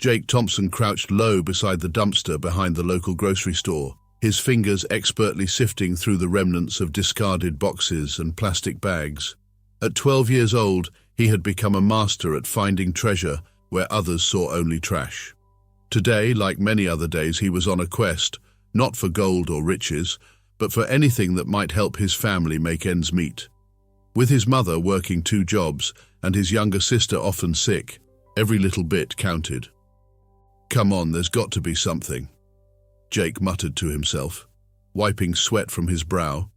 Jake Thompson crouched low beside the dumpster behind the local grocery store, his fingers expertly sifting through the remnants of discarded boxes and plastic bags. At 12 years old, he had become a master at finding treasure where others saw only trash. Today, like many other days, he was on a quest, not for gold or riches, but for anything that might help his family make ends meet. With his mother working 2 jobs and his younger sister often sick, every little bit counted. "Come on, there's got to be something," Jake muttered to himself, wiping sweat from his brow.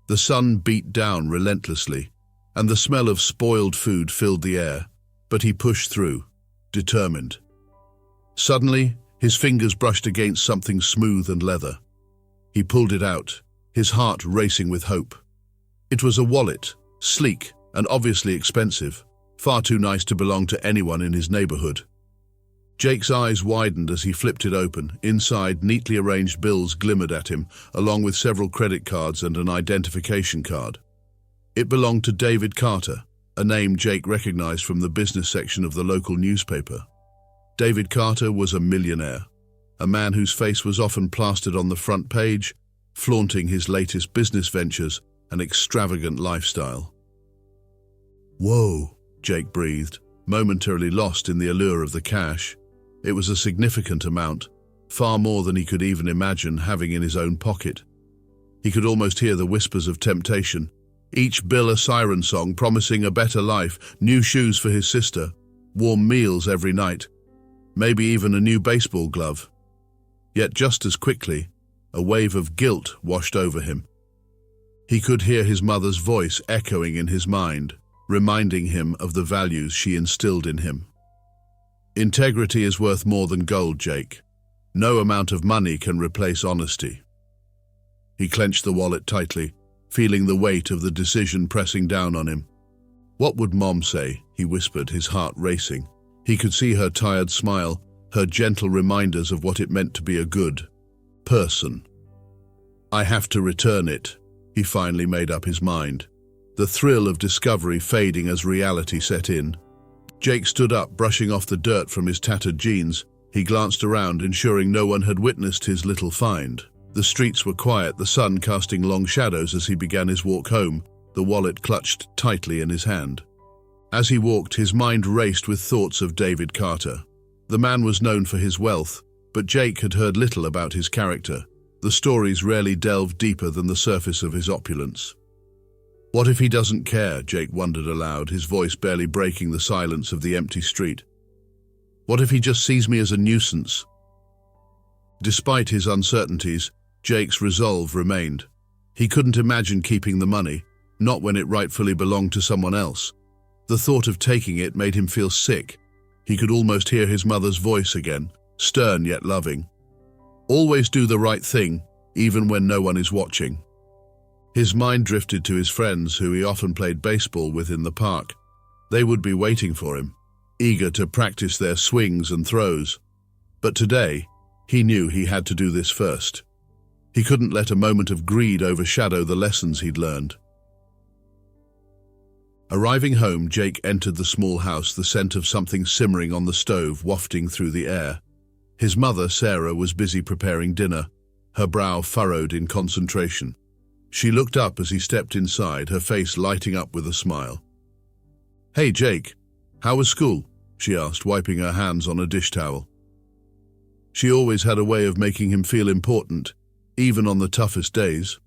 The sun beat down relentlessly, and the smell of spoiled food filled the air, but he pushed through, determined. Suddenly, his fingers brushed against something smooth and leather. He pulled it out, his heart racing with hope. It was a wallet, sleek and obviously expensive, far too nice to belong to anyone in his neighborhood. Jake's eyes widened as he flipped it open. Inside, neatly arranged bills glimmered at him, along with several credit cards and an identification card. It belonged to David Carter, a name Jake recognized from the business section of the local newspaper. David Carter was a millionaire, a man whose face was often plastered on the front page, flaunting his latest business ventures and extravagant lifestyle. "Whoa," Jake breathed, momentarily lost in the allure of the cash. It was a significant amount, far more than he could even imagine having in his own pocket. He could almost hear the whispers of temptation, each bill a siren song promising a better life, new shoes for his sister, warm meals every night, maybe even a new baseball glove. Yet just as quickly, a wave of guilt washed over him. He could hear his mother's voice echoing in his mind, reminding him of the values she instilled in him. "Integrity is worth more than gold, Jake. No amount of money can replace honesty." He clenched the wallet tightly, feeling the weight of the decision pressing down on him. "What would Mom say?" he whispered, his heart racing. He could see her tired smile, her gentle reminders of what it meant to be a good person. "I have to return it," he finally made up his mind, the thrill of discovery fading as reality set in. Jake stood up, brushing off the dirt from his tattered jeans. He glanced around, ensuring no one had witnessed his little find. The streets were quiet, the sun casting long shadows as he began his walk home, the wallet clutched tightly in his hand. As he walked, his mind raced with thoughts of David Carter. The man was known for his wealth, but Jake had heard little about his character. The stories rarely delved deeper than the surface of his opulence. What if he doesn't care? Jake wondered aloud, his voice barely breaking the silence of the empty street. What if he just sees me as a nuisance? Despite his uncertainties, Jake's resolve remained. He couldn't imagine keeping the money, not when it rightfully belonged to someone else. The thought of taking it made him feel sick. He could almost hear his mother's voice again, stern yet loving. "Always do the right thing, even when no one is watching." His mind drifted to his friends who he often played baseball with in the park. They would be waiting for him, eager to practice their swings and throws. But today, he knew he had to do this first. He couldn't let a moment of greed overshadow the lessons he'd learned. Arriving home, Jake entered the small house, the scent of something simmering on the stove wafting through the air. His mother, Sarah, was busy preparing dinner, her brow furrowed in concentration. She looked up as he stepped inside, her face lighting up with a smile. "Hey, Jake, how was school?" she asked, wiping her hands on a dish towel. She always had a way of making him feel important, even on the toughest days.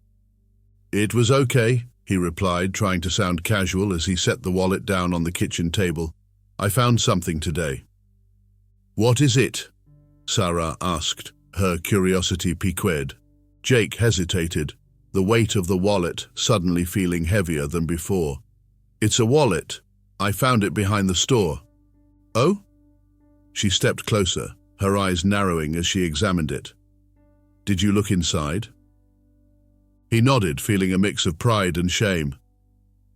"It was okay," he replied, trying to sound casual as he set the wallet down on the kitchen table. "I found something today." "What is it?" Sarah asked, her curiosity piqued. Jake hesitated, the weight of the wallet suddenly feeling heavier than before. "It's a wallet. I found it behind the store." "Oh?" She stepped closer, her eyes narrowing as she examined it. "Did you look inside?" He nodded, feeling a mix of pride and shame.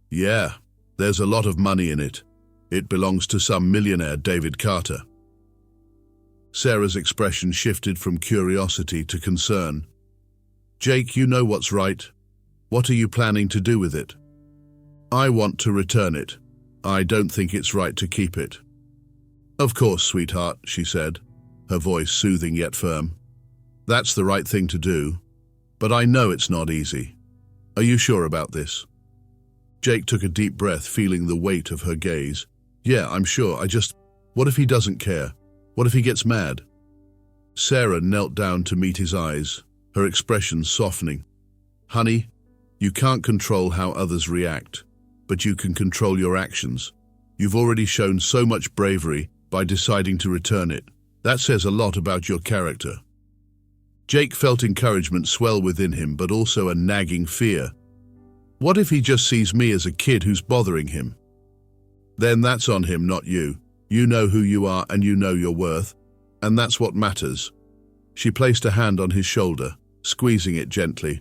"Yeah, there's a lot of money in it. It belongs to some millionaire, David Carter." Sarah's expression shifted from curiosity to concern. "Jake, you know what's right. What are you planning to do with it?" "I want to return it. I don't think it's right to keep it." "Of course, sweetheart," she said, her voice soothing yet firm. "That's the right thing to do, but I know it's not easy. Are you sure about this?" Jake took a deep breath, feeling the weight of her gaze. "Yeah, I'm sure. What if he doesn't care? What if he gets mad?" Sarah knelt down to meet his eyes, her expression softening. "Honey, you can't control how others react, but you can control your actions. You've already shown so much bravery by deciding to return it. That says a lot about your character." Jake felt encouragement swell within him, but also a nagging fear. What if he just sees me as a kid who's bothering him? Then that's on him, not you. You know who you are and you know your worth, and that's what matters. She placed a hand on his shoulder, squeezing it gently.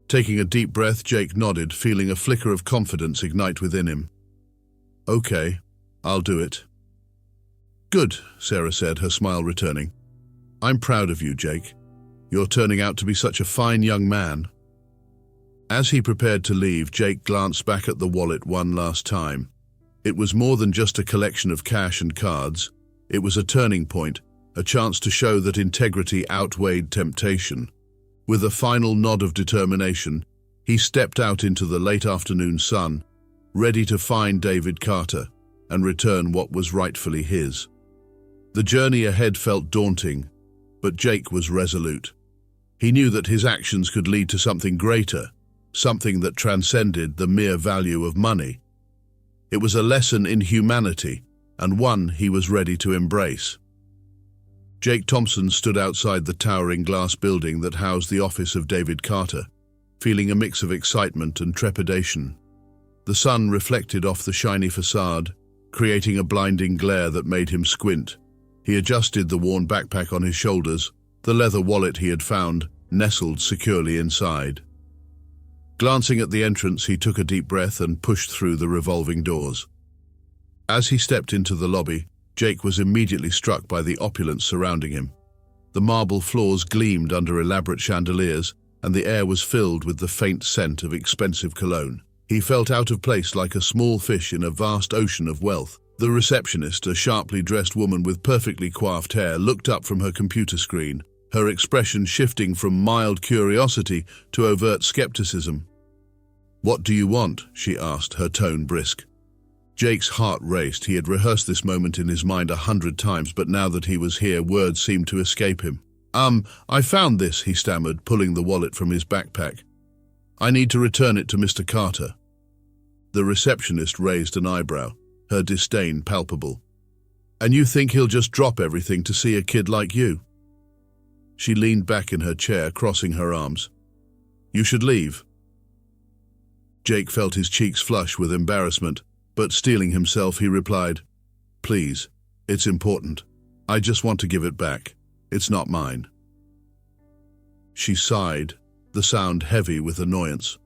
Taking a deep breath, Jake nodded, feeling a flicker of confidence ignite within him. "Okay, I'll do it." "Good," Sarah said, her smile returning. "I'm proud of you, Jake. You're turning out to be such a fine young man." As he prepared to leave, Jake glanced back at the wallet one last time. It was more than just a collection of cash and cards. It was a turning point, a chance to show that integrity outweighed temptation. With a final nod of determination, he stepped out into the late afternoon sun, ready to find David Carter and return what was rightfully his. The journey ahead felt daunting, but Jake was resolute. He knew that his actions could lead to something greater, something that transcended the mere value of money. It was a lesson in humanity, and one he was ready to embrace. Jake Thompson stood outside the towering glass building that housed the office of David Carter, feeling a mix of excitement and trepidation. The sun reflected off the shiny facade, creating a blinding glare that made him squint. He adjusted the worn backpack on his shoulders, the leather wallet he had found nestled securely inside. Glancing at the entrance, he took a deep breath and pushed through the revolving doors. As he stepped into the lobby, Jake was immediately struck by the opulence surrounding him. The marble floors gleamed under elaborate chandeliers, and the air was filled with the faint scent of expensive cologne. He felt out of place, like a small fish in a vast ocean of wealth. The receptionist, a sharply dressed woman with perfectly coiffed hair, looked up from her computer screen, her expression shifting from mild curiosity to overt skepticism. "What do you want?" she asked, her tone brisk. Jake's heart raced. He had rehearsed this moment in his mind 100 times, but now that he was here, words seemed to escape him. I found this," he stammered, pulling the wallet from his backpack. "I need to return it to Mr. Carter." The receptionist raised an eyebrow, her disdain palpable. "And you think he'll just drop everything to see a kid like you?" She leaned back in her chair, crossing her arms. "You should leave." Jake felt his cheeks flush with embarrassment, but steeling himself, he replied, "Please, it's important. I just want to give it back. It's not mine." She sighed, the sound heavy with annoyance.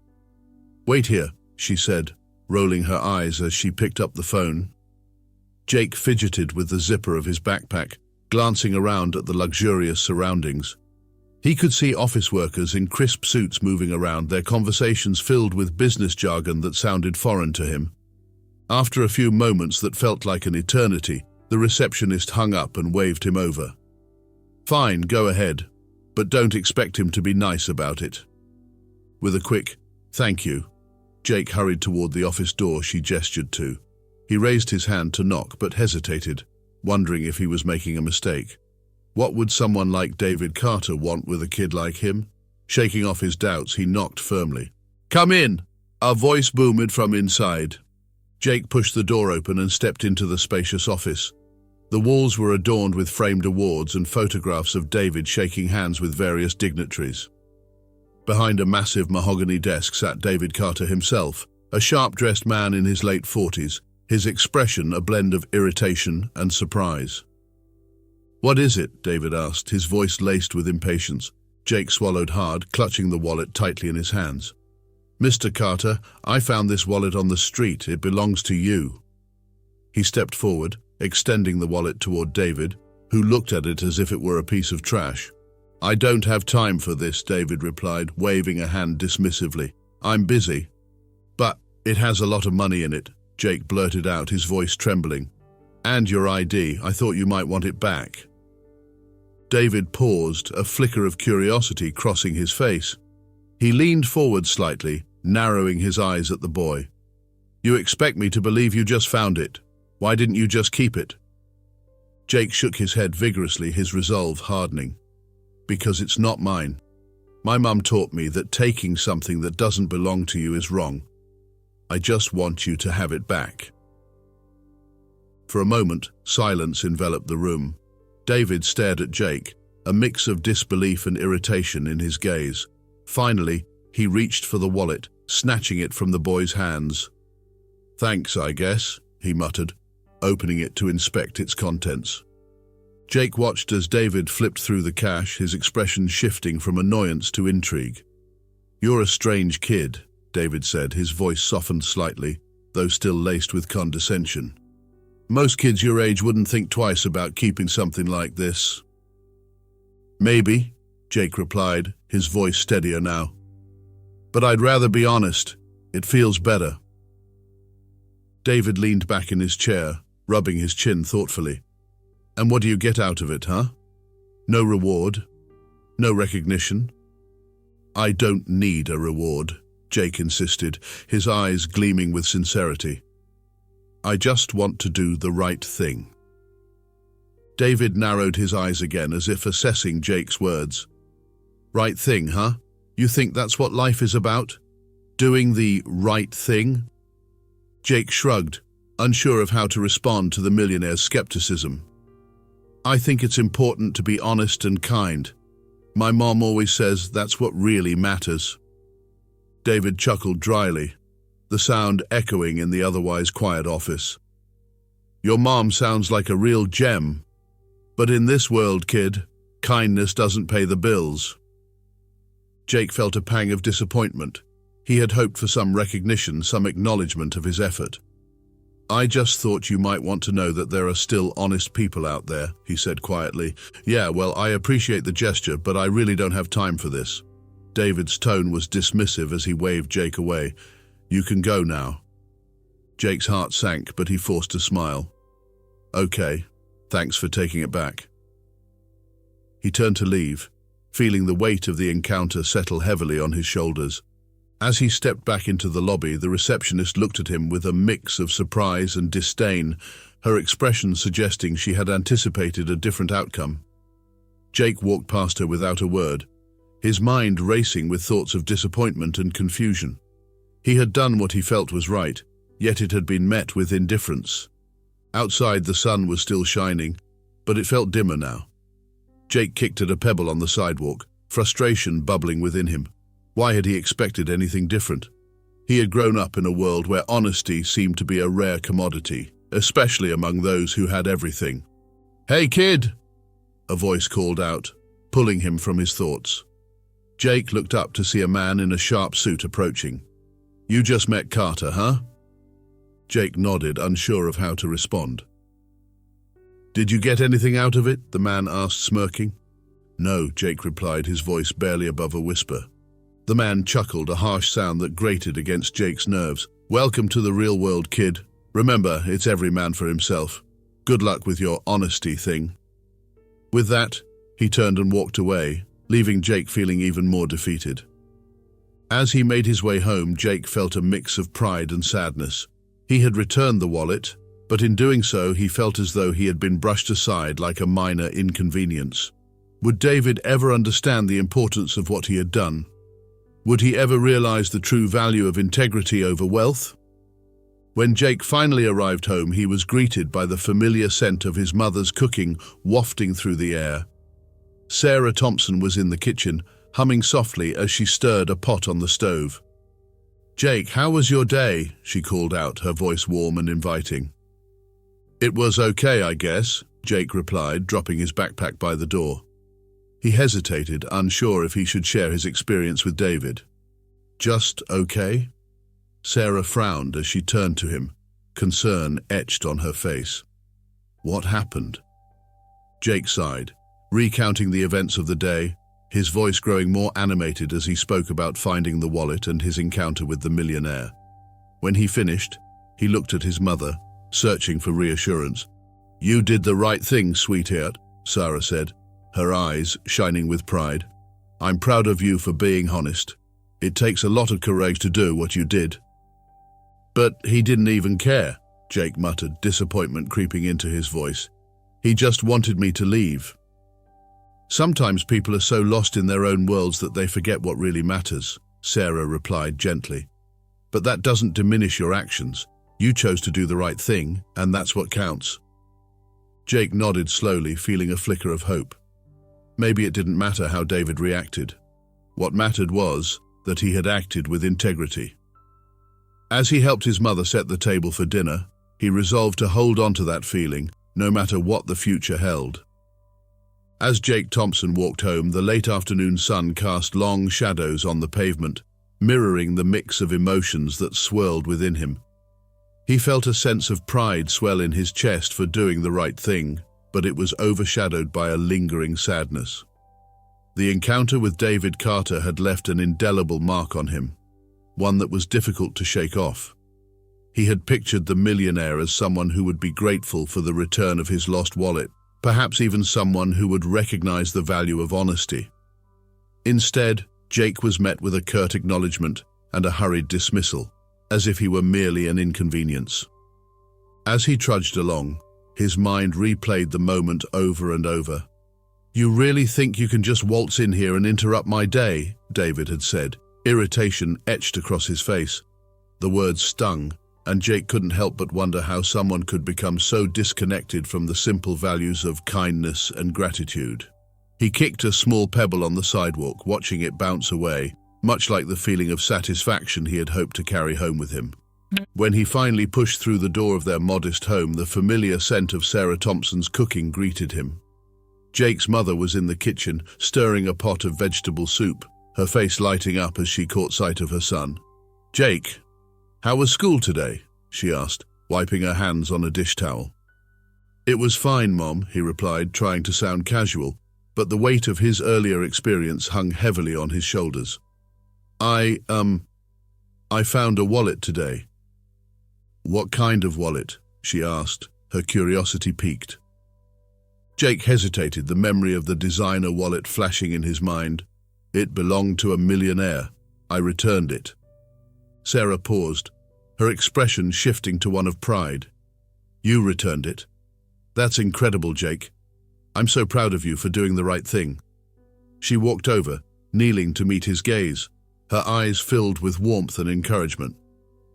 "Wait here," she said, rolling her eyes as she picked up the phone. Jake fidgeted with the zipper of his backpack, glancing around at the luxurious surroundings. He could see office workers in crisp suits moving around, their conversations filled with business jargon that sounded foreign to him. After a few moments that felt like an eternity, the receptionist hung up and waved him over. "Fine, go ahead, but don't expect him to be nice about it." With a quick, "Thank you," Jake hurried toward the office door she gestured to. He raised his hand to knock, but hesitated, wondering if he was making a mistake. What would someone like David Carter want with a kid like him? Shaking off his doubts, he knocked firmly. "Come in!" A voice boomed from inside. Jake pushed the door open and stepped into the spacious office. The walls were adorned with framed awards and photographs of David shaking hands with various dignitaries. Behind a massive mahogany desk sat David Carter himself, a sharp-dressed man in his late 40s, his expression a blend of irritation and surprise. "What is it?" David asked, his voice laced with impatience. Jake swallowed hard, clutching the wallet tightly in his hands. "Mr. Carter, I found this wallet on the street. It belongs to you." He stepped forward, extending the wallet toward David, who looked at it as if it were a piece of trash. "I don't have time for this," David replied, waving a hand dismissively. "I'm busy." "But it has a lot of money in it," Jake blurted out, his voice trembling. "And your ID. I thought you might want it back." David paused, a flicker of curiosity crossing his face. He leaned forward slightly, narrowing his eyes at the boy. "You expect me to believe you just found it. Why didn't you just keep it?" Jake shook his head vigorously, his resolve hardening. "Because it's not mine. My mum taught me that taking something that doesn't belong to you is wrong. I just want you to have it back." For a moment, silence enveloped the room. David stared at Jake, a mix of disbelief and irritation in his gaze. Finally, he reached for the wallet, snatching it from the boy's hands. "Thanks, I guess," he muttered, opening it to inspect its contents. Jake watched as David flipped through the cash, his expression shifting from annoyance to intrigue. "You're a strange kid," David said, his voice softened slightly, though still laced with condescension. "Most kids your age wouldn't think twice about keeping something like this." "Maybe," Jake replied, his voice steadier now. "But I'd rather be honest. It feels better." David leaned back in his chair, rubbing his chin thoughtfully. "And what do you get out of it, huh? No reward? No recognition?" "I don't need a reward," Jake insisted, his eyes gleaming with sincerity. "I just want to do the right thing." David narrowed his eyes again as if assessing Jake's words. "Right thing, huh? You think that's what life is about? Doing the right thing?" Jake shrugged, unsure of how to respond to the millionaire's skepticism. "I think it's important to be honest and kind. My mom always says that's what really matters." David chuckled dryly, the sound echoing in the otherwise quiet office. "Your mom sounds like a real gem. But in this world, kid, kindness doesn't pay the bills." Jake felt a pang of disappointment. He had hoped for some recognition, some acknowledgement of his effort. "I just thought you might want to know that there are still honest people out there," he said quietly. "Yeah, well, I appreciate the gesture, but I really don't have time for this." David's tone was dismissive as he waved Jake away. "You can go now." Jake's heart sank, but he forced a smile. "Okay, thanks for taking it back." He turned to leave, feeling the weight of the encounter settle heavily on his shoulders. As he stepped back into the lobby, the receptionist looked at him with a mix of surprise and disdain, her expression suggesting she had anticipated a different outcome. Jake walked past her without a word, his mind racing with thoughts of disappointment and confusion. He had done what he felt was right, yet it had been met with indifference. Outside, the sun was still shining, but it felt dimmer now. Jake kicked at a pebble on the sidewalk, frustration bubbling within him. Why had he expected anything different? He had grown up in a world where honesty seemed to be a rare commodity, especially among those who had everything. "Hey, kid!" a voice called out, pulling him from his thoughts. Jake looked up to see a man in a sharp suit approaching. "You just met Carter, huh?" Jake nodded, unsure of how to respond. "Did you get anything out of it?" the man asked, smirking. "No," Jake replied, his voice barely above a whisper. The man chuckled, a harsh sound that grated against Jake's nerves. "Welcome to the real world, kid. Remember, it's every man for himself. Good luck with your honesty thing." With that, he turned and walked away, leaving Jake feeling even more defeated. As he made his way home, Jake felt a mix of pride and sadness. He had returned the wallet, but in doing so, he felt as though he had been brushed aside like a minor inconvenience. Would David ever understand the importance of what he had done? Would he ever realize the true value of integrity over wealth? When Jake finally arrived home, he was greeted by the familiar scent of his mother's cooking wafting through the air. Sarah Thompson was in the kitchen, humming softly as she stirred a pot on the stove. "Jake, how was your day?" she called out, her voice warm and inviting. "It was okay, I guess," Jake replied, dropping his backpack by the door. He hesitated, unsure if he should share his experience with David. "Just okay?" Sarah frowned as she turned to him, concern etched on her face. "What happened?" Jake sighed, recounting the events of the day, his voice growing more animated as he spoke about finding the wallet and his encounter with the millionaire. When he finished, he looked at his mother, searching for reassurance. "You did the right thing, sweetheart," Sarah said. her eyes shining with pride. "I'm proud of you for being honest. It takes a lot of courage to do what you did." "But he didn't even care," Jake muttered, disappointment creeping into his voice. "He just wanted me to leave." "Sometimes people are so lost in their own worlds that they forget what really matters," Sarah replied gently. "But that doesn't diminish your actions. You chose to do the right thing, and that's what counts." Jake nodded slowly, feeling a flicker of hope. Maybe it didn't matter how David reacted. What mattered was that he had acted with integrity. As he helped his mother set the table for dinner, he resolved to hold on to that feeling, no matter what the future held. As Jake Thompson walked home, the late afternoon sun cast long shadows on the pavement, mirroring the mix of emotions that swirled within him. He felt a sense of pride swell in his chest for doing the right thing, but it was overshadowed by a lingering sadness. The encounter with David Carter had left an indelible mark on him, one that was difficult to shake off. He had pictured the millionaire as someone who would be grateful for the return of his lost wallet, perhaps even someone who would recognize the value of honesty. Instead, Jake was met with a curt acknowledgement and a hurried dismissal, as if he were merely an inconvenience. As he trudged along, his mind replayed the moment over and over. "You really think you can just waltz in here and interrupt my day?" David had said, irritation etched across his face. The words stung, and Jake couldn't help but wonder how someone could become so disconnected from the simple values of kindness and gratitude. He kicked a small pebble on the sidewalk, watching it bounce away, much like the feeling of satisfaction he had hoped to carry home with him. When he finally pushed through the door of their modest home, the familiar scent of Sarah Thompson's cooking greeted him. Jake's mother was in the kitchen, stirring a pot of vegetable soup, her face lighting up as she caught sight of her son. "Jake, how was school today?" she asked, wiping her hands on a dish towel. "It was fine, Mom," he replied, trying to sound casual, but the weight of his earlier experience hung heavily on his shoulders. I found a wallet today." "What kind of wallet?" she asked, her curiosity piqued. Jake hesitated, the memory of the designer wallet flashing in his mind. "It belonged to a millionaire. I returned it." Sarah paused, her expression shifting to one of pride. "You returned it? That's incredible, Jake. I'm so proud of you for doing the right thing." She walked over, kneeling to meet his gaze, her eyes filled with warmth and encouragement.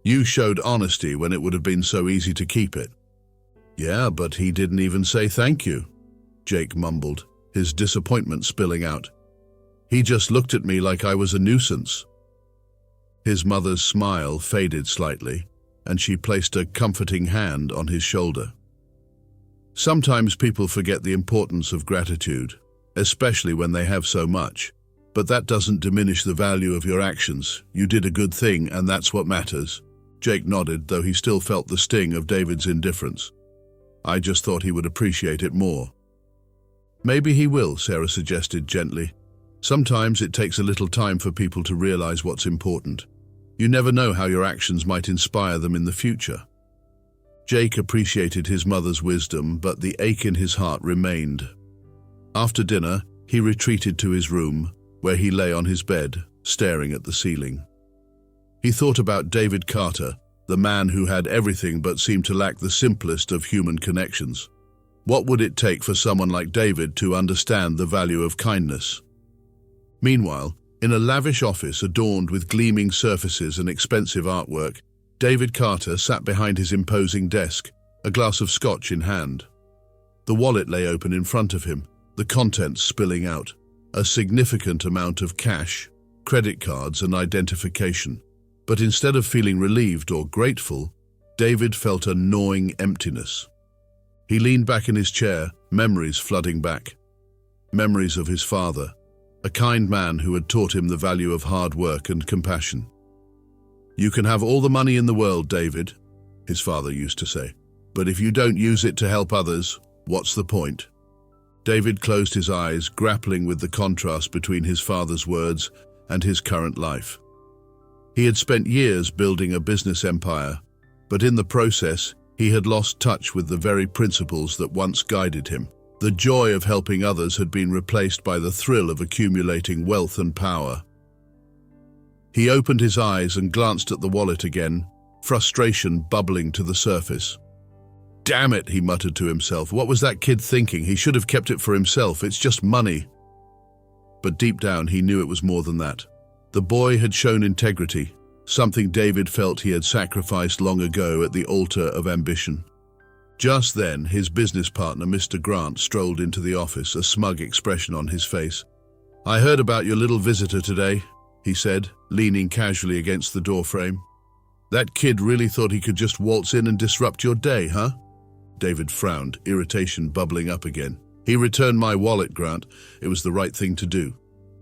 "You showed honesty when it would have been so easy to keep it." "Yeah, but he didn't even say thank you," Jake mumbled, his disappointment spilling out. "He just looked at me like I was a nuisance." His mother's smile faded slightly, and she placed a comforting hand on his shoulder. "Sometimes people forget the importance of gratitude, especially when they have so much. But that doesn't diminish the value of your actions. You did a good thing, and that's what matters." Jake nodded, though he still felt the sting of David's indifference. "I just thought he would appreciate it more." "Maybe he will," Sarah suggested gently. "Sometimes it takes a little time for people to realize what's important. You never know how your actions might inspire them in the future." Jake appreciated his mother's wisdom, but the ache in his heart remained. After dinner, he retreated to his room, where he lay on his bed, staring at the ceiling. He thought about David Carter, the man who had everything but seemed to lack the simplest of human connections. What would it take for someone like David to understand the value of kindness? Meanwhile, in a lavish office adorned with gleaming surfaces and expensive artwork, David Carter sat behind his imposing desk, a glass of scotch in hand. The wallet lay open in front of him, the contents spilling out, a significant amount of cash, credit cards, and identification. But instead of feeling relieved or grateful, David felt a gnawing emptiness. He leaned back in his chair, memories flooding back. Memories of his father, a kind man who had taught him the value of hard work and compassion. "You can have all the money in the world, David," his father used to say, "but if you don't use it to help others, what's the point?" David closed his eyes, grappling with the contrast between his father's words and his current life. He had spent years building a business empire, but in the process, he had lost touch with the very principles that once guided him. The joy of helping others had been replaced by the thrill of accumulating wealth and power. He opened his eyes and glanced at the wallet again, frustration bubbling to the surface. "Damn it," he muttered to himself. "What was that kid thinking? He should have kept it for himself. It's just money." But deep down, he knew it was more than that. The boy had shown integrity, something David felt he had sacrificed long ago at the altar of ambition. Just then, his business partner, Mr. Grant, strolled into the office, a smug expression on his face. "I heard about your little visitor today," he said, leaning casually against the doorframe. "That kid really thought he could just waltz in and disrupt your day, huh?" David frowned, irritation bubbling up again. "He returned my wallet, Grant. It was the right thing to do."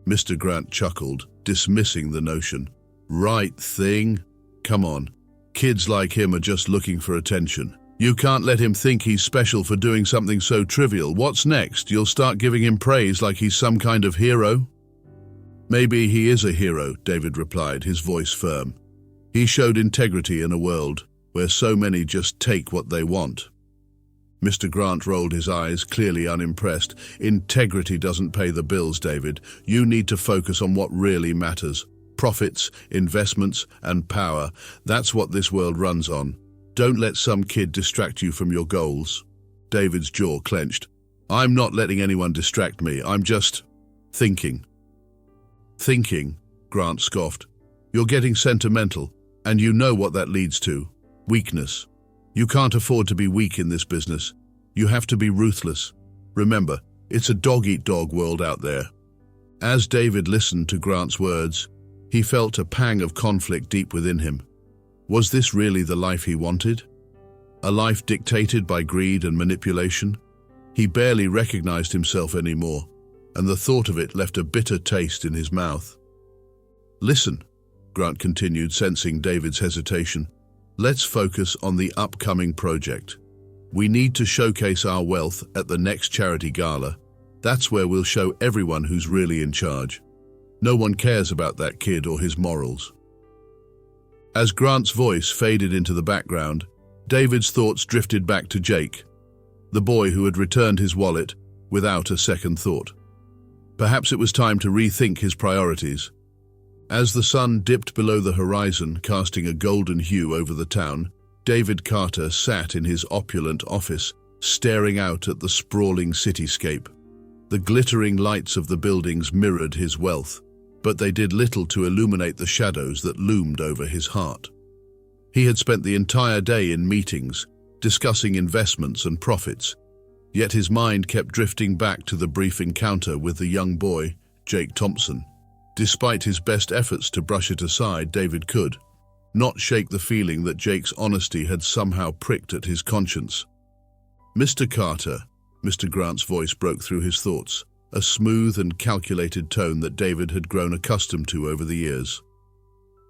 Mr. Grant chuckled, dismissing the notion. "Right thing? Come on. Kids like him are just looking for attention. You can't let him think he's special for doing something so trivial. What's next? You'll start giving him praise like he's some kind of hero?" "Maybe he is a hero," David replied, his voice firm. "He showed integrity in a world where so many just take what they want." Mr. Grant rolled his eyes, clearly unimpressed. "Integrity doesn't pay the bills, David. You need to focus on what really matters. Profits, investments, and power. That's what this world runs on. Don't let some kid distract you from your goals." David's jaw clenched. "I'm not letting anyone distract me. I'm just thinking." "Thinking?" Grant scoffed. "You're getting sentimental, and you know what that leads to. Weakness. You can't afford to be weak in this business. You have to be ruthless. Remember, it's a dog-eat-dog world out there." As David listened to Grant's words, he felt a pang of conflict deep within him. Was this really the life he wanted? A life dictated by greed and manipulation? He barely recognized himself anymore, and the thought of it left a bitter taste in his mouth. "Listen," Grant continued, sensing David's hesitation. "Let's focus on the upcoming project. We need to showcase our wealth at the next charity gala. That's where we'll show everyone who's really in charge. No one cares about that kid or his morals." As Grant's voice faded into the background, David's thoughts drifted back to Jake, the boy who had returned his wallet without a second thought. Perhaps it was time to rethink his priorities. As the sun dipped below the horizon, casting a golden hue over the town, David Carter sat in his opulent office, staring out at the sprawling cityscape. The glittering lights of the buildings mirrored his wealth, but they did little to illuminate the shadows that loomed over his heart. He had spent the entire day in meetings, discussing investments and profits, yet his mind kept drifting back to the brief encounter with the young boy, Jake Thompson. Despite his best efforts to brush it aside, David could not shake the feeling that Jake's honesty had somehow pricked at his conscience. "Mr. Carter," Mr. Grant's voice broke through his thoughts, a smooth and calculated tone that David had grown accustomed to over the years.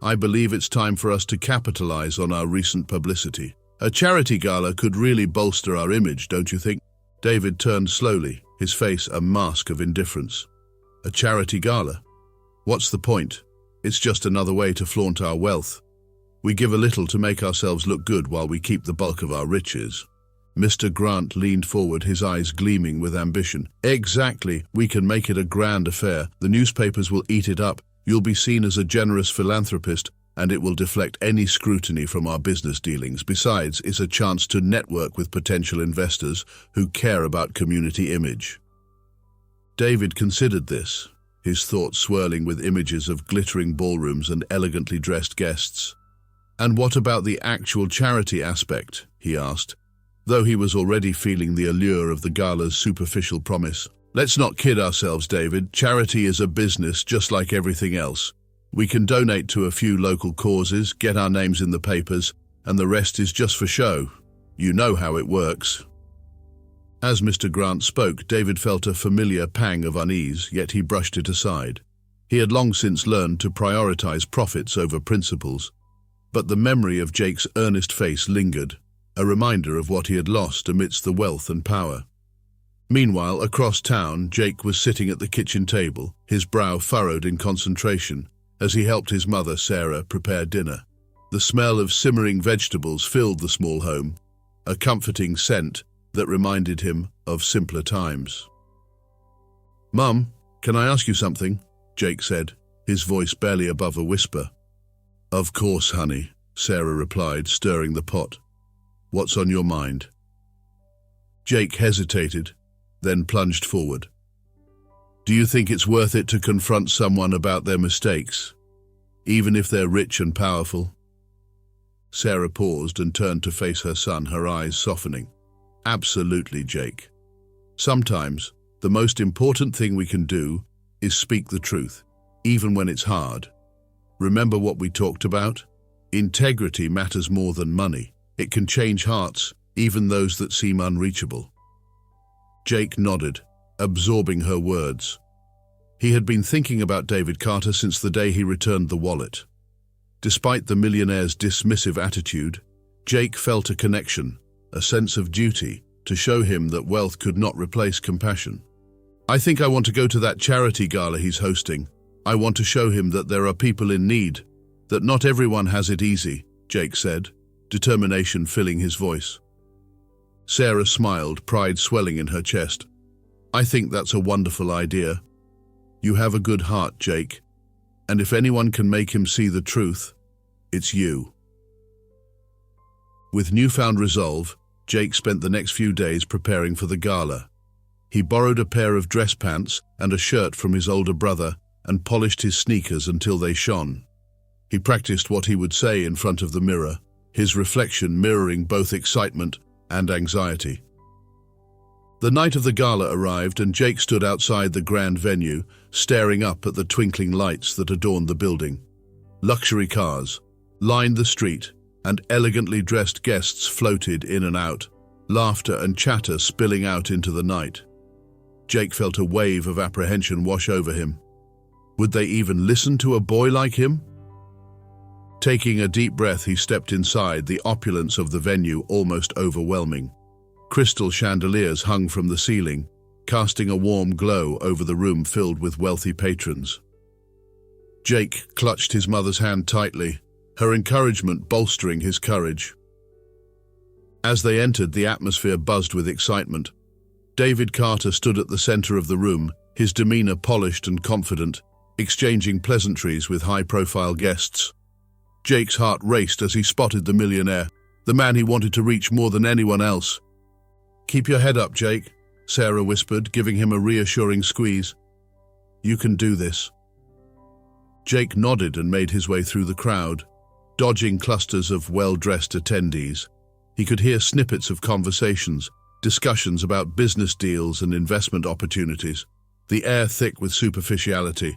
"I believe it's time for us to capitalize on our recent publicity. A charity gala could really bolster our image, don't you think?" David turned slowly, his face a mask of indifference. "A charity gala? What's the point? It's just another way to flaunt our wealth. We give a little to make ourselves look good while we keep the bulk of our riches." Mr. Grant leaned forward, his eyes gleaming with ambition. "Exactly. We can make it a grand affair. The newspapers will eat it up. You'll be seen as a generous philanthropist, and it will deflect any scrutiny from our business dealings. Besides, it's a chance to network with potential investors who care about community image." David considered this, his thoughts swirling with images of glittering ballrooms and elegantly dressed guests. "And what about the actual charity aspect?" he asked, though he was already feeling the allure of the gala's superficial promise. "Let's not kid ourselves, David. Charity is a business just like everything else. We can donate to a few local causes, get our names in the papers, and the rest is just for show. You know how it works." As Mr. Grant spoke, David felt a familiar pang of unease, yet he brushed it aside. He had long since learned to prioritize profits over principles. But the memory of Jake's earnest face lingered, a reminder of what he had lost amidst the wealth and power. Meanwhile, across town, Jake was sitting at the kitchen table, his brow furrowed in concentration, as he helped his mother, Sarah, prepare dinner. The smell of simmering vegetables filled the small home, a comforting scent that reminded him of simpler times. "Mum, can I ask you something?" Jake said, his voice barely above a whisper. "Of course, honey," Sarah replied, stirring the pot. "What's on your mind?" Jake hesitated, then plunged forward. "Do you think it's worth it to confront someone about their mistakes, even if they're rich and powerful?" Sarah paused and turned to face her son, her eyes softening. "Absolutely, Jake. Sometimes, the most important thing we can do is speak the truth, even when it's hard. Remember what we talked about? Integrity matters more than money. It can change hearts, even those that seem unreachable." Jake nodded, absorbing her words. He had been thinking about David Carter since the day he returned the wallet. Despite the millionaire's dismissive attitude, Jake felt a connection, a sense of duty, to show him that wealth could not replace compassion. "I think I want to go to that charity gala he's hosting. I want to show him that there are people in need, that not everyone has it easy," Jake said, determination filling his voice. Sarah smiled, pride swelling in her chest. "I think that's a wonderful idea. You have a good heart, Jake, and if anyone can make him see the truth, it's you." With newfound resolve, Jake spent the next few days preparing for the gala. He borrowed a pair of dress pants and a shirt from his older brother and polished his sneakers until they shone. He practiced what he would say in front of the mirror, his reflection mirroring both excitement and anxiety. The night of the gala arrived and Jake stood outside the grand venue, staring up at the twinkling lights that adorned the building. Luxury cars lined the street, and elegantly dressed guests floated in and out, laughter and chatter spilling out into the night. Jake felt a wave of apprehension wash over him. Would they even listen to a boy like him? Taking a deep breath, he stepped inside, the opulence of the venue almost overwhelming. Crystal chandeliers hung from the ceiling, casting a warm glow over the room filled with wealthy patrons. Jake clutched his mother's hand tightly, her encouragement bolstering his courage. As they entered, the atmosphere buzzed with excitement. David Carter stood at the center of the room, his demeanor polished and confident, exchanging pleasantries with high-profile guests. Jake's heart raced as he spotted the millionaire, the man he wanted to reach more than anyone else. "Keep your head up, Jake," Sarah whispered, giving him a reassuring squeeze. "You can do this." Jake nodded and made his way through the crowd, dodging clusters of well-dressed attendees. He could hear snippets of conversations, discussions about business deals and investment opportunities, the air thick with superficiality.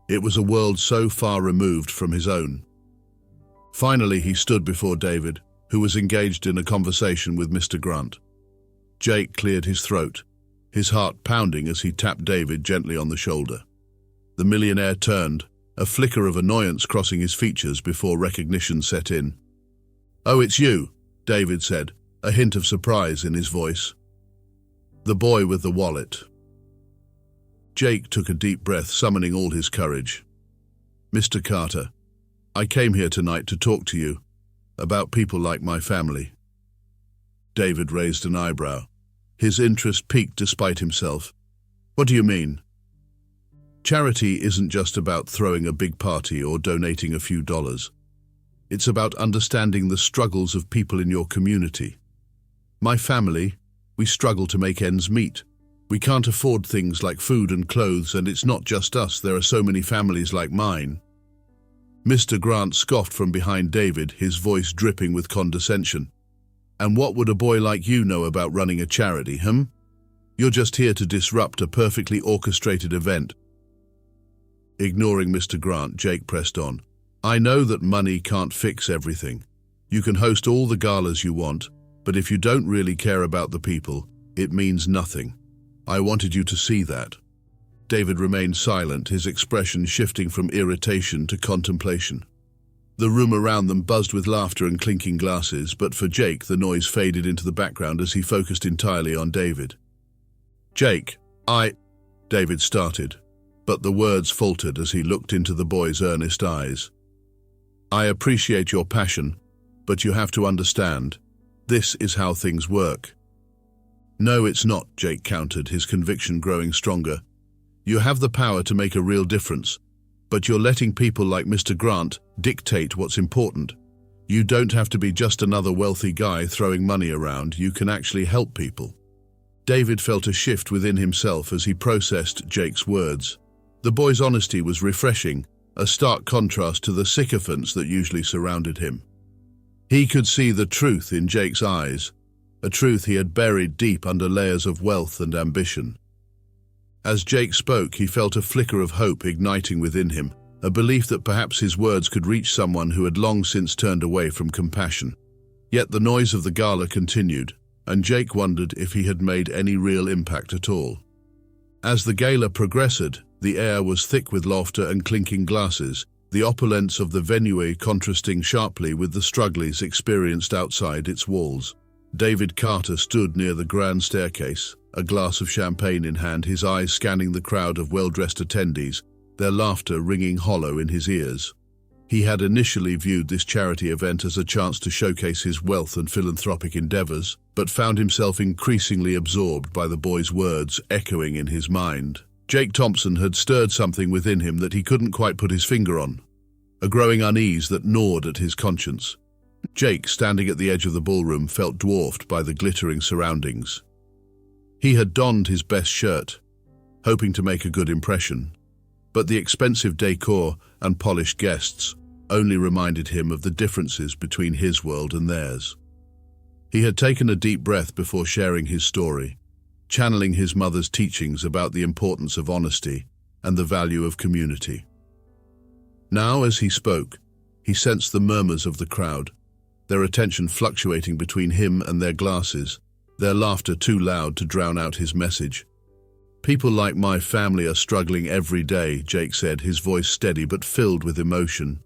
It was a world so far removed from his own. Finally, he stood before David, who was engaged in a conversation with Mr. Grant. Jake cleared his throat, his heart pounding as he tapped David gently on the shoulder. The millionaire turned, a flicker of annoyance crossing his features before recognition set in. "Oh, it's you," David said, a hint of surprise in his voice. "The boy with the wallet." Jake took a deep breath, summoning all his courage. "Mr. Carter, I came here tonight to talk to you about people like my family." David raised an eyebrow. His interest piqued despite himself. "What do you mean?" "Charity isn't just about throwing a big party or donating a few dollars. It's about understanding the struggles of people in your community. My family, we struggle to make ends meet. We can't afford things like food and clothes, and it's not just us, there are so many families like mine." Mr. Grant scoffed from behind David, his voice dripping with condescension. "And what would a boy like you know about running a charity, You're just here to disrupt a perfectly orchestrated event." Ignoring Mr. Grant, Jake pressed on. "I know that money can't fix everything. You can host all the galas you want, but if you don't really care about the people, it means nothing. I wanted you to see that." David remained silent, his expression shifting from irritation to contemplation. The room around them buzzed with laughter and clinking glasses, but for Jake, the noise faded into the background as he focused entirely on David. "Jake, David started, but the words faltered as he looked into the boy's earnest eyes. "I appreciate your passion, but you have to understand, this is how things work." "No, it's not," Jake countered, his conviction growing stronger. "You have the power to make a real difference, but you're letting people like Mr. Grant dictate what's important. You don't have to be just another wealthy guy throwing money around. You can actually help people." David felt a shift within himself as he processed Jake's words. The boy's honesty was refreshing, a stark contrast to the sycophants that usually surrounded him. He could see the truth in Jake's eyes, a truth he had buried deep under layers of wealth and ambition. As Jake spoke, he felt a flicker of hope igniting within him, a belief that perhaps his words could reach someone who had long since turned away from compassion. Yet the noise of the gala continued, and Jake wondered if he had made any real impact at all. As the gala progressed, the air was thick with laughter and clinking glasses, the opulence of the venue contrasting sharply with the struggles experienced outside its walls. David Carter stood near the grand staircase, a glass of champagne in hand, his eyes scanning the crowd of well-dressed attendees, their laughter ringing hollow in his ears. He had initially viewed this charity event as a chance to showcase his wealth and philanthropic endeavors, but found himself increasingly absorbed by the boy's words echoing in his mind. Jake Thompson had stirred something within him that he couldn't quite put his finger on, a growing unease that gnawed at his conscience. Jake, standing at the edge of the ballroom, felt dwarfed by the glittering surroundings. He had donned his best shirt, hoping to make a good impression, but the expensive decor and polished guests only reminded him of the differences between his world and theirs. He had taken a deep breath before sharing his story, channeling his mother's teachings about the importance of honesty and the value of community. Now, as he spoke, he sensed the murmurs of the crowd, their attention fluctuating between him and their glasses, their laughter too loud to drown out his message. "People like my family are struggling every day," Jake said, his voice steady but filled with emotion.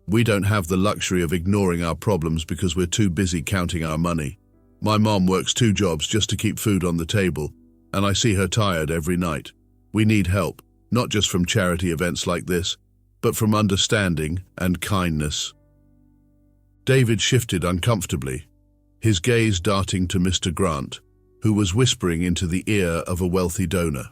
"We don't have the luxury of ignoring our problems because we're too busy counting our money. My mom works 2 jobs just to keep food on the table, and I see her tired every night. We need help, not just from charity events like this, but from understanding and kindness." David shifted uncomfortably, his gaze darting to Mr. Grant, who was whispering into the ear of a wealthy donor.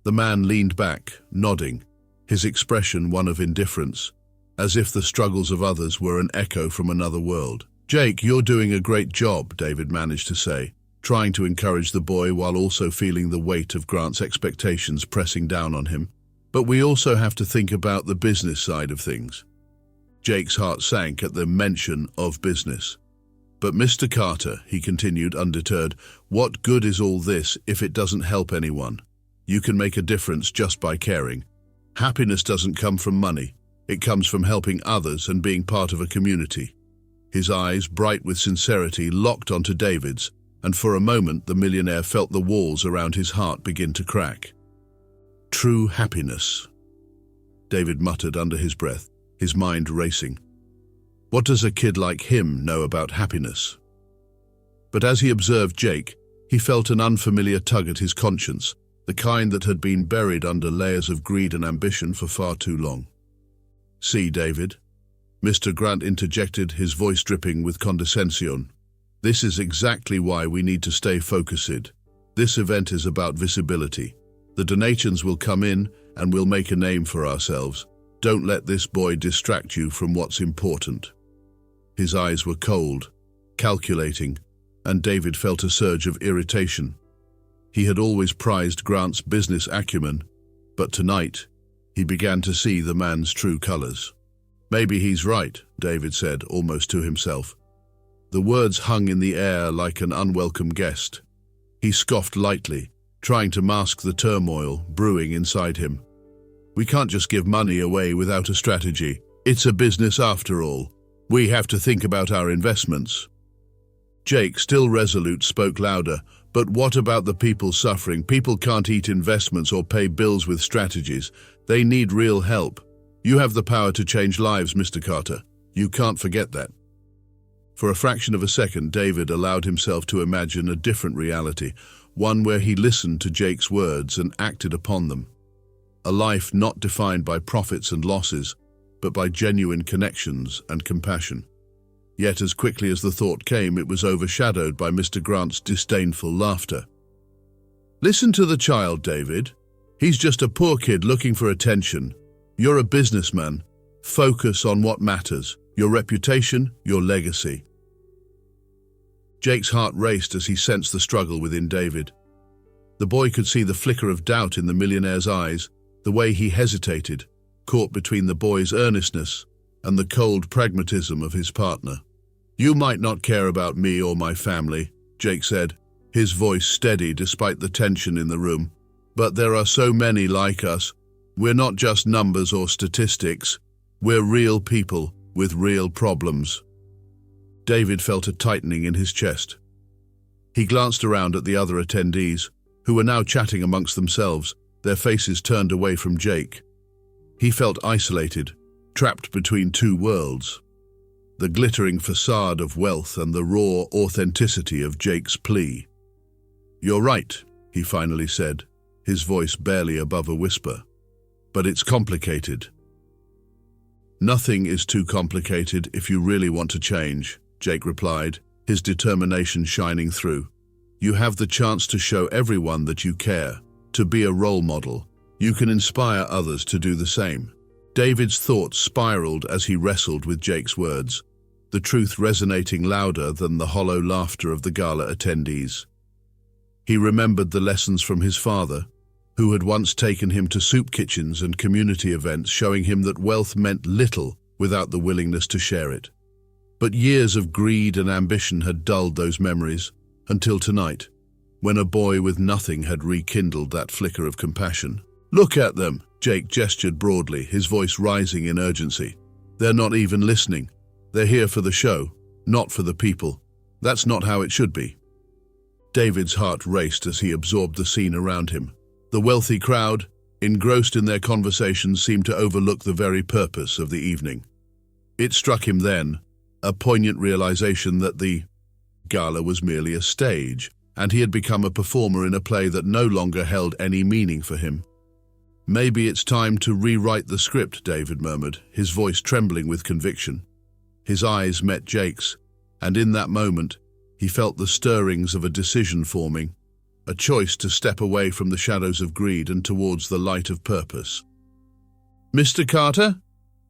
The man leaned back, nodding, his expression one of indifference, as if the struggles of others were an echo from another world. "Jake, you're doing a great job," David managed to say, trying to encourage the boy while also feeling the weight of Grant's expectations pressing down on him. "But we also have to think about the business side of things." Jake's heart sank at the mention of business. "But Mr. Carter," he continued undeterred, "what good is all this if it doesn't help anyone? You can make a difference just by caring. Happiness doesn't come from money. It comes from helping others and being part of a community." His eyes, bright with sincerity, locked onto David's, and for a moment the millionaire felt the walls around his heart begin to crack. "True happiness," David muttered under his breath, his mind racing. What does a kid like him know about happiness? But as he observed Jake, he felt an unfamiliar tug at his conscience, the kind that had been buried under layers of greed and ambition for far too long. "See, David," Mr. Grant interjected, his voice dripping with condescension. "This is exactly why we need to stay focused. This event is about visibility. The donations will come in and we'll make a name for ourselves. Don't let this boy distract you from what's important." His eyes were cold, calculating, and David felt a surge of irritation. He had always prized Grant's business acumen, but tonight he began to see the man's true colors. "Maybe he's right," David said, almost to himself. The words hung in the air like an unwelcome guest. He scoffed lightly, trying to mask the turmoil brewing inside him. "We can't just give money away without a strategy. It's a business after all. We have to think about our investments." Jake, still resolute, spoke louder. "But what about the people suffering? People can't eat investments or pay bills with strategies. They need real help. You have the power to change lives, Mr. Carter. You can't forget that." For a fraction of a second, David allowed himself to imagine a different reality, one where he listened to Jake's words and acted upon them. A life not defined by profits and losses, but by genuine connections and compassion. Yet as quickly as the thought came, it was overshadowed by Mr. Grant's disdainful laughter. "Listen to the child, David. He's just a poor kid looking for attention. You're a businessman. Focus on what matters, your reputation, your legacy." Jake's heart raced as he sensed the struggle within David. The boy could see the flicker of doubt in the millionaire's eyes, the way he hesitated, caught between the boy's earnestness and the cold pragmatism of his partner. "You might not care about me or my family," Jake said, his voice steady despite the tension in the room. "But there are so many like us. We're not just numbers or statistics. We're real people with real problems." David felt a tightening in his chest. He glanced around at the other attendees, who were now chatting amongst themselves, their faces turned away from Jake. He felt isolated, trapped between two worlds. The glittering facade of wealth and the raw authenticity of Jake's plea. "You're right," he finally said, his voice barely above a whisper. "But it's complicated." "Nothing is too complicated if you really want to change," Jake replied, his determination shining through. "You have the chance to show everyone that you care, to be a role model. You can inspire others to do the same." David's thoughts spiraled as he wrestled with Jake's words, the truth resonating louder than the hollow laughter of the gala attendees. He remembered the lessons from his father, who had once taken him to soup kitchens and community events, showing him that wealth meant little without the willingness to share it. But years of greed and ambition had dulled those memories, until tonight, when a boy with nothing had rekindled that flicker of compassion. "Look at them," Jake gestured broadly, his voice rising in urgency. "They're not even listening. They're here for the show, not for the people. That's not how it should be." David's heart raced as he absorbed the scene around him. The wealthy crowd, engrossed in their conversations, seemed to overlook the very purpose of the evening. It struck him then, a poignant realization that the gala was merely a stage, and he had become a performer in a play that no longer held any meaning for him. "Maybe it's time to rewrite the script," David murmured, his voice trembling with conviction. His eyes met Jake's, and in that moment, he felt the stirrings of a decision forming, a choice to step away from the shadows of greed and towards the light of purpose. "Mr. Carter?"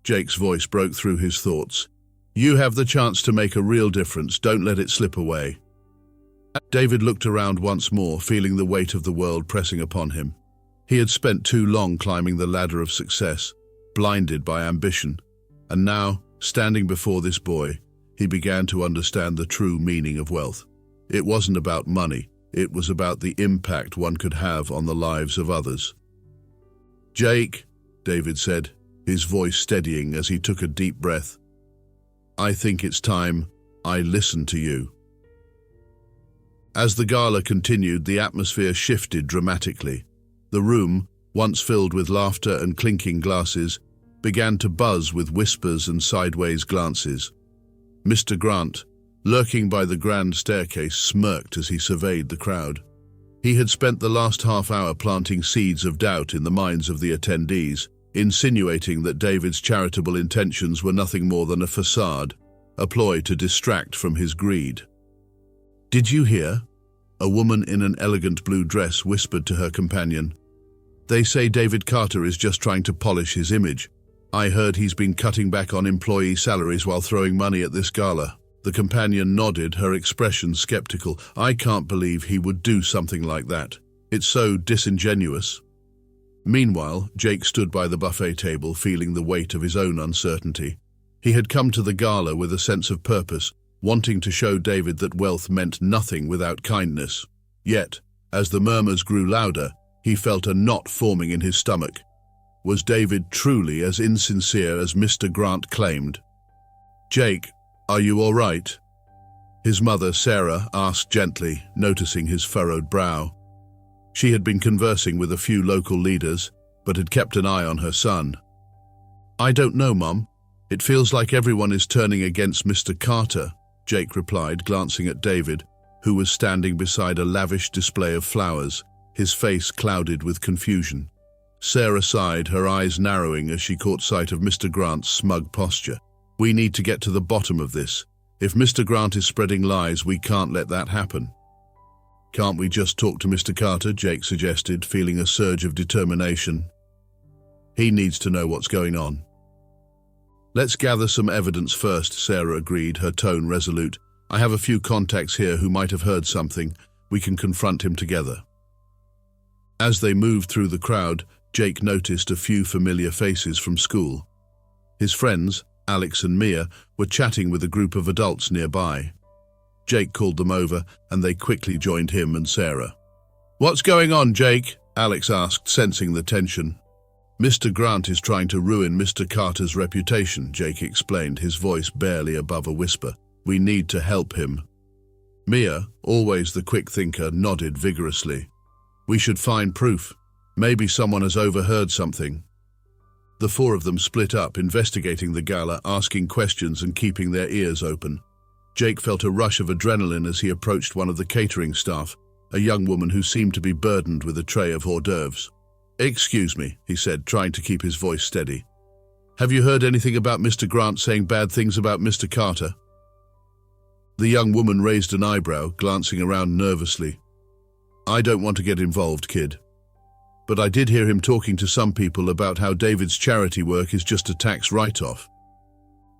Jake's voice broke through his thoughts. "You have the chance to make a real difference. Don't let it slip away." David looked around once more, feeling the weight of the world pressing upon him. He had spent too long climbing the ladder of success, blinded by ambition, and now, standing before this boy, he began to understand the true meaning of wealth. It wasn't about money, it was about the impact one could have on the lives of others. "Jake," David said, his voice steadying as he took a deep breath, "I think it's time I listen to you." As the gala continued, the atmosphere shifted dramatically. The room, once filled with laughter and clinking glasses, began to buzz with whispers and sideways glances. Mr. Grant, lurking by the grand staircase, smirked as he surveyed the crowd. He had spent the last half hour planting seeds of doubt in the minds of the attendees, insinuating that David's charitable intentions were nothing more than a facade, a ploy to distract from his greed. "Did you hear?" A woman in an elegant blue dress whispered to her companion. "They say David Carter is just trying to polish his image. I heard he's been cutting back on employee salaries while throwing money at this gala." The companion nodded, her expression skeptical. "I can't believe he would do something like that. It's so disingenuous." Meanwhile, Jake stood by the buffet table, feeling the weight of his own uncertainty. He had come to the gala with a sense of purpose, wanting to show David that wealth meant nothing without kindness. Yet, as the murmurs grew louder, he felt a knot forming in his stomach. Was David truly as insincere as Mr. Grant claimed? "Jake, are you all right?" His mother, Sarah, asked gently, noticing his furrowed brow. She had been conversing with a few local leaders, but had kept an eye on her son. "I don't know, Mum. It feels like everyone is turning against Mr. Carter," Jake replied, glancing at David, who was standing beside a lavish display of flowers, his face clouded with confusion. Sarah sighed, her eyes narrowing as she caught sight of Mr. Grant's smug posture. "We need to get to the bottom of this. If Mr. Grant is spreading lies, we can't let that happen. Can't we just talk to Mr. Carter? Jake suggested, feeling a surge of determination. He needs to know what's going on. Let's gather some evidence first, Sarah agreed, her tone resolute. I have a few contacts here who might have heard something. We can confront him together. As they moved through the crowd, Jake noticed a few familiar faces from school. His friends, Alex and Mia, were chatting with a group of adults nearby. Jake called them over, and they quickly joined him and Sarah. What's going on, Jake? Alex asked, sensing the tension. Mr. Grant is trying to ruin Mr. Carter's reputation, Jake explained, his voice barely above a whisper. We need to help him. Mia, always the quick thinker, nodded vigorously. We should find proof. Maybe someone has overheard something. The four of them split up, investigating the gala, asking questions and keeping their ears open. Jake felt a rush of adrenaline as he approached one of the catering staff, a young woman who seemed to be burdened with a tray of hors d'oeuvres. Excuse me, he said, trying to keep his voice steady. Have you heard anything about Mr. Grant saying bad things about Mr. Carter? The young woman raised an eyebrow, glancing around nervously. I don't want to get involved, kid. But I did hear him talking to some people about how David's charity work is just a tax write-off.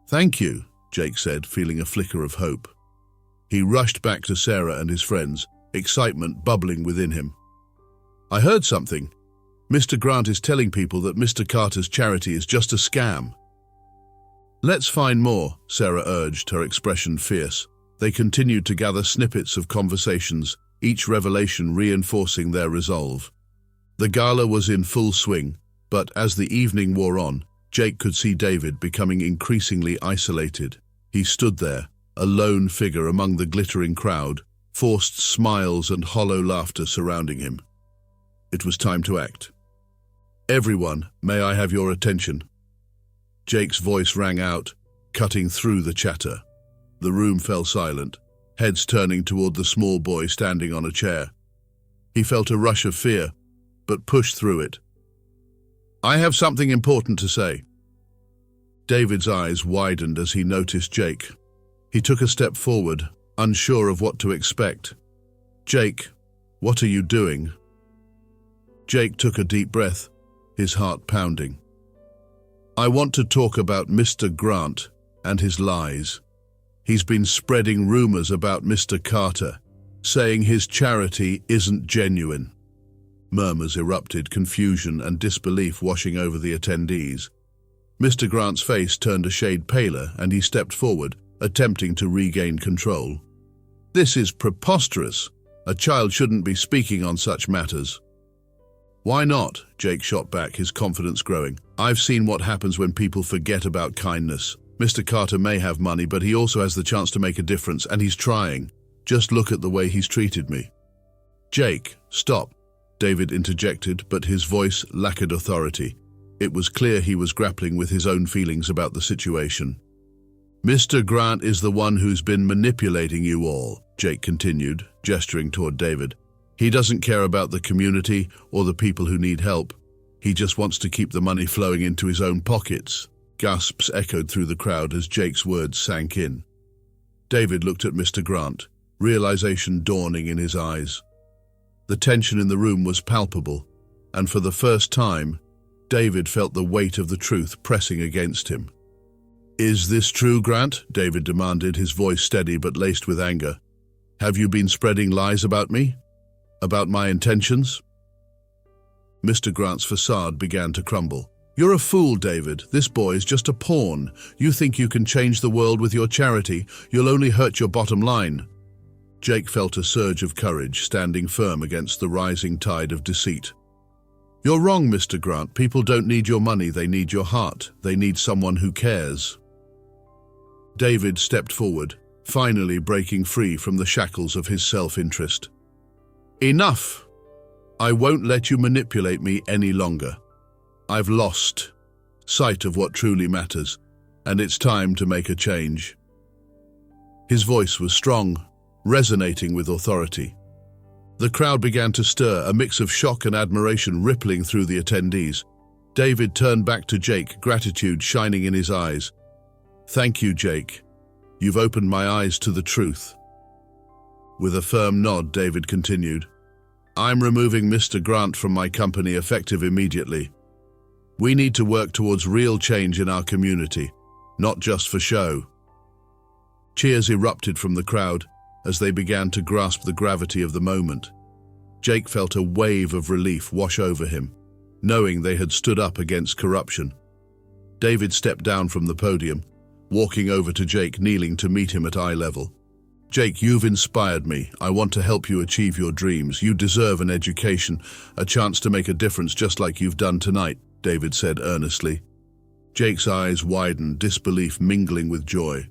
Thank you, Jake said, feeling a flicker of hope. He rushed back to Sarah and his friends, excitement bubbling within him. I heard something. Mr. Grant is telling people that Mr. Carter's charity is just a scam. Let's find more, Sarah urged, her expression fierce. They continued to gather snippets of conversations, each revelation reinforcing their resolve. The gala was in full swing, but as the evening wore on, Jake could see David becoming increasingly isolated. He stood there, a lone figure among the glittering crowd, forced smiles and hollow laughter surrounding him. It was time to act. Everyone, may I have your attention? Jake's voice rang out, cutting through the chatter. The room fell silent, heads turning toward the small boy standing on a chair. He felt a rush of fear, but pushed through it. I have something important to say. David's eyes widened as he noticed Jake. He took a step forward, unsure of what to expect. Jake, what are you doing? Jake took a deep breath, his heart pounding. I want to talk about Mr. Grant and his lies. He's been spreading rumors about Mr. Carter, saying his charity isn't genuine. Murmurs erupted, confusion and disbelief washing over the attendees. Mr. Grant's face turned a shade paler and he stepped forward, attempting to regain control. This is preposterous. A child shouldn't be speaking on such matters. Why not? Jake shot back, his confidence growing. I've seen what happens when people forget about kindness. Mr. Carter may have money, but he also has the chance to make a difference, and he's trying. Just look at the way he's treated me. Jake, stop, David interjected, but his voice lacked authority. It was clear he was grappling with his own feelings about the situation. Mr. Grant is the one who's been manipulating you all, Jake continued, gesturing toward David. He doesn't care about the community or the people who need help. He just wants to keep the money flowing into his own pockets. Gasps echoed through the crowd as Jake's words sank in. David looked at Mr. Grant, realization dawning in his eyes. The tension in the room was palpable, and for the first time, David felt the weight of the truth pressing against him. Is this true, Grant? David demanded, his voice steady but laced with anger. Have you been spreading lies about me? About my intentions? Mr. Grant's facade began to crumble. You're a fool, David. This boy is just a pawn. You think you can change the world with your charity. You'll only hurt your bottom line. Jake felt a surge of courage, standing firm against the rising tide of deceit. You're wrong, Mr. Grant. People don't need your money. They need your heart. They need someone who cares. David stepped forward, finally breaking free from the shackles of his self-interest. Enough! I won't let you manipulate me any longer. I've lost sight of what truly matters, and it's time to make a change. His voice was strong, resonating with authority. The crowd began to stir, a mix of shock and admiration rippling through the attendees. David turned back to Jake, gratitude shining in his eyes. Thank you, Jake. You've opened my eyes to the truth." With a firm nod, David continued, "I'm removing Mr. Grant from my company effective immediately. We need to work towards real change in our community, not just for show." Cheers erupted from the crowd as they began to grasp the gravity of the moment. Jake felt a wave of relief wash over him, knowing they had stood up against corruption. David stepped down from the podium, walking over to Jake, kneeling to meet him at eye level. "Jake, you've inspired me. I want to help you achieve your dreams. You deserve an education, a chance to make a difference just like you've done tonight," David said earnestly. Jake's eyes widened, disbelief mingling with joy.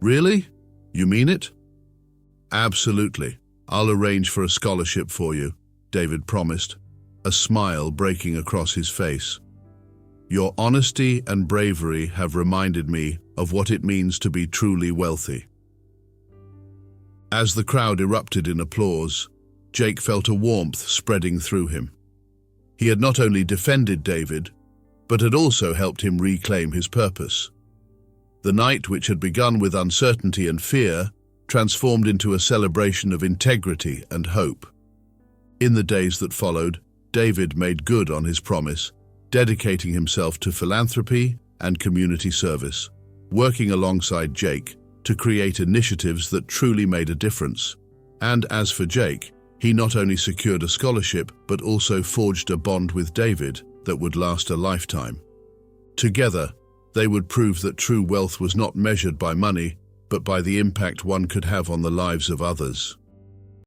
"Really? You mean it?" "Absolutely. I'll arrange for a scholarship for you," David promised, a smile breaking across his face. "Your honesty and bravery have reminded me of what it means to be truly wealthy." As the crowd erupted in applause, Jake felt a warmth spreading through him. He had not only defended David, but had also helped him reclaim his purpose. The night, which had begun with uncertainty and fear, transformed into a celebration of integrity and hope. In the days that followed, David made good on his promise, dedicating himself to philanthropy and community service, working alongside Jake to create initiatives that truly made a difference. And as for Jake, he not only secured a scholarship, but also forged a bond with David that would last a lifetime. Together, they would prove that true wealth was not measured by money, but by the impact one could have on the lives of others.